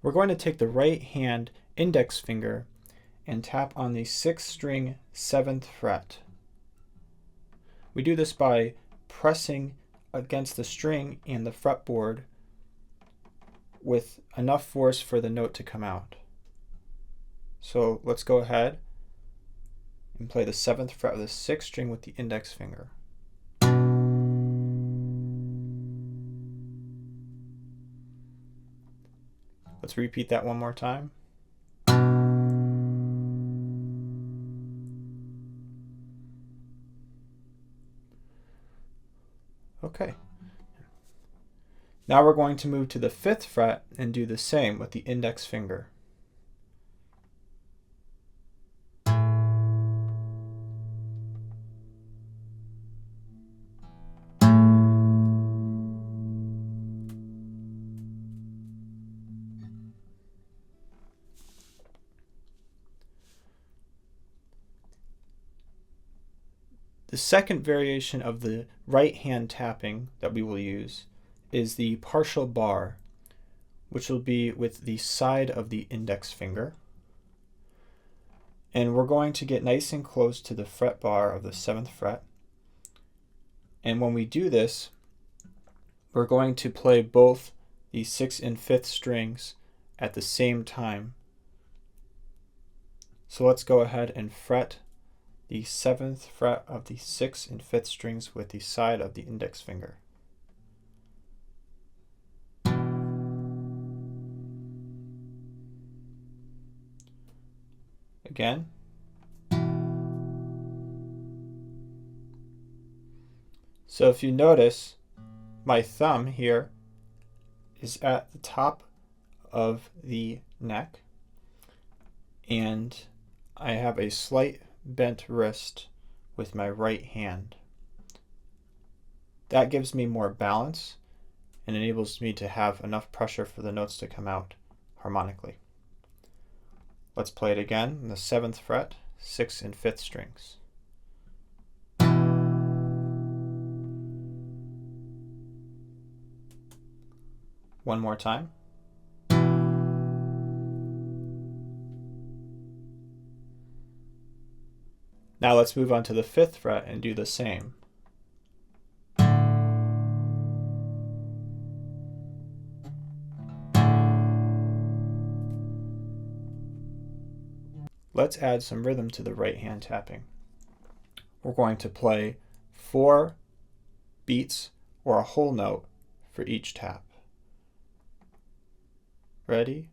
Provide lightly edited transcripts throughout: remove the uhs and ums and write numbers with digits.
we're going to take the right hand index finger and tap on the 6th string 7th fret. We do this by pressing against the string and the fretboard with enough force for the note to come out. So let's go ahead and play the 7th fret of the 6th string with the index finger. Let's repeat that one more time. Okay. Now we're going to move to the 5th fret and do the same with the index finger. The second variation of the right hand tapping that we will use is the partial bar, which will be with the side of the index finger. And we're going to get nice and close to the fret bar of the 7th fret. And when we do this, we're going to play both the 6th and 5th strings at the same time. So let's go ahead and fret the 7th fret of the 6th and 5th strings with the side of the index finger. Again. So if you notice, my thumb here is at the top of the neck, and I have a slight bent wrist with my right hand. That gives me more balance and enables me to have enough pressure for the notes to come out harmonically. Let's play it again in the 7th fret, 6th and 5th strings. One more time. Now let's move on to the 5th fret and do the same. Let's add some rhythm to the right hand tapping. We're going to play 4 beats or a whole note for each tap. Ready?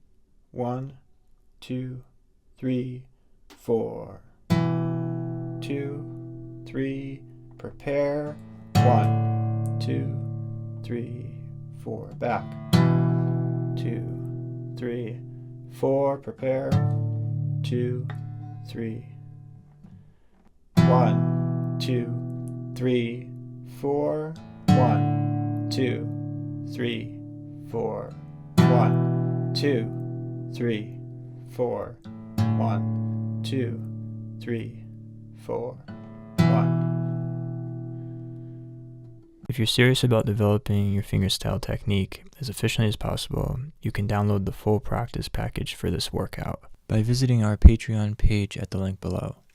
1, 2, 3, 4. 2, 3, prepare. 1, 2, 3, 4, back. 2, 3, 4, prepare. 2, 3. 1, 2, 3, 4. 1, 2, 3, 4. 1, 2, 3, 4. 1, 2, 3, 4, 1. If you're serious about developing your fingerstyle technique as efficiently as possible, you can download the full practice package for this workout by visiting our Patreon page at the link below.